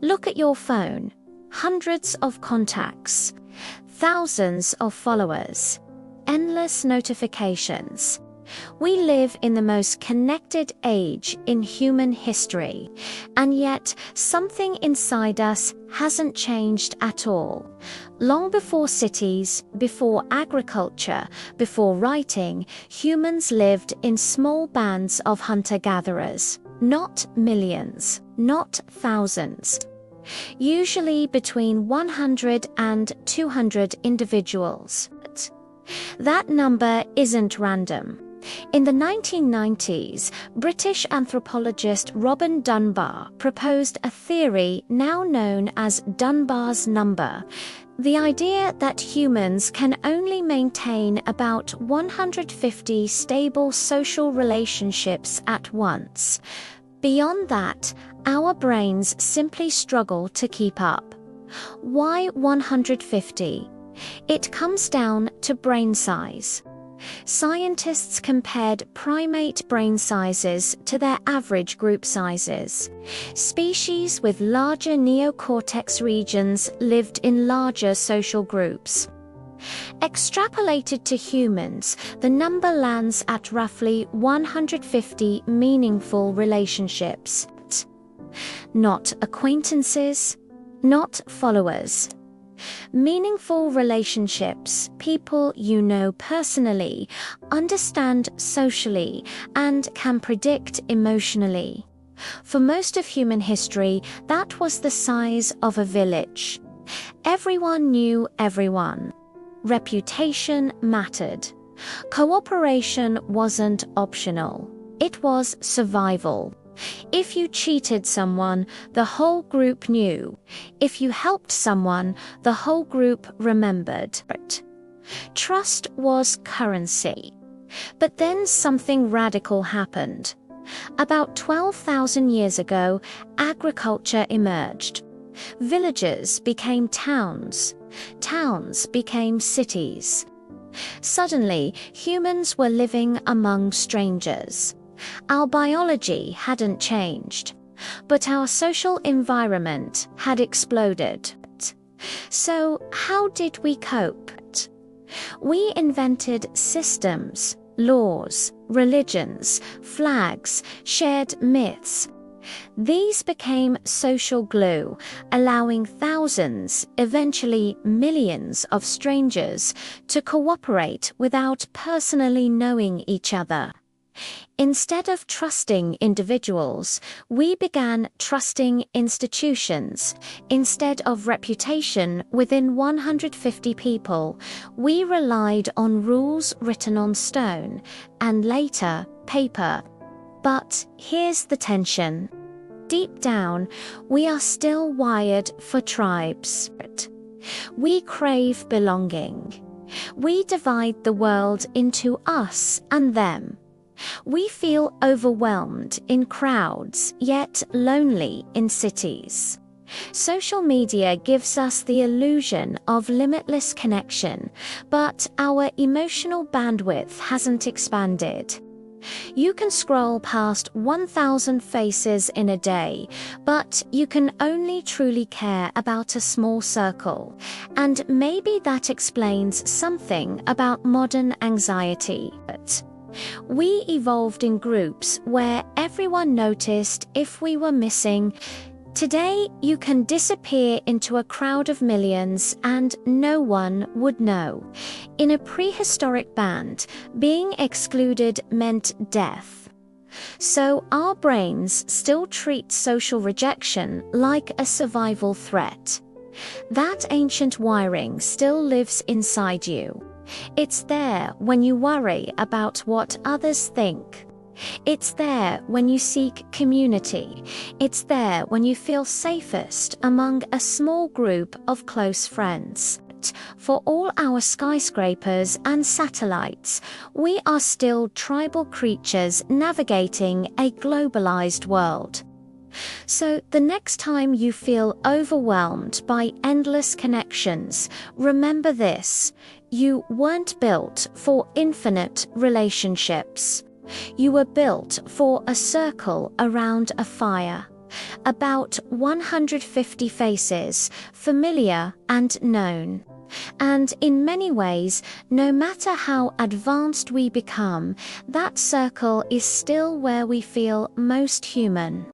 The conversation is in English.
Look at your phone. Hundreds of contacts, thousands of followers, endless notifications. We live in the most connected age in human history, and yet something inside us hasn't changed at all. Long before cities, before agriculture, before writing, humans lived in small bands of hunter-gatherers, not millions, not thousands. Usually between 100 and 200 individuals. That number isn't random. In the 1990s, British anthropologist Robin Dunbar proposed a theory now known as Dunbar's number, the idea that humans can only maintain about 150 stable social relationships at once. Beyond that, our brains simply struggle to keep up. Why 150? It comes down to brain size. Scientists compared primate brain sizes to their average group sizes. Species with larger neocortex regions lived in larger social groups. Extrapolated to humans, the number lands at roughly 150 meaningful relationships. Not acquaintances, not followers. Meaningful relationships, people you know personally, understand socially, and can predict emotionally. For most of human history, that was the size of a village. Everyone knew everyone. Reputation mattered. Cooperation wasn't optional. It was survival. If you cheated someone, the whole group knew. If you helped someone, the whole group remembered. Trust was currency. But then something radical happened. About 12,000 years ago, agriculture emerged. Villages became towns. Towns became cities. Suddenly, humans were living among strangers. Our biology hadn't changed, but our social environment had exploded. So, how did we cope? We invented systems, laws, religions, flags, shared myths. These became social glue, allowing thousands, eventually millions of strangers to cooperate without personally knowing each other. Instead of trusting individuals, we began trusting institutions. Instead of reputation within 150 people, we relied on rules written on stone, and later, paper. But here's the tension. Deep down, we are still wired for tribes. We crave belonging. We divide the world into us and them. We feel overwhelmed in crowds, yet lonely in cities. Social media gives us the illusion of limitless connection, but our emotional bandwidth hasn't expanded. You can scroll past 1,000 faces in a day, but you can only truly care about a small circle. And maybe that explains something about modern anxiety. We evolved in groups where everyone noticed if we were missing. Today, you can disappear into a crowd of millions and no one would know. In a prehistoric band, being excluded meant death. So our brains still treat social rejection like a survival threat. That ancient wiring still lives inside you. It's there when you worry about what others think. It's there when you seek community. It's there when you feel safest among a small group of close friends. For all our skyscrapers and satellites, we are still tribal creatures navigating a globalized world. So the next time you feel overwhelmed by endless connections, remember this: you weren't built for infinite relationships. You were built for a circle around a fire. About 150 faces, familiar and known. And in many ways, no matter how advanced we become, that circle is still where we feel most human.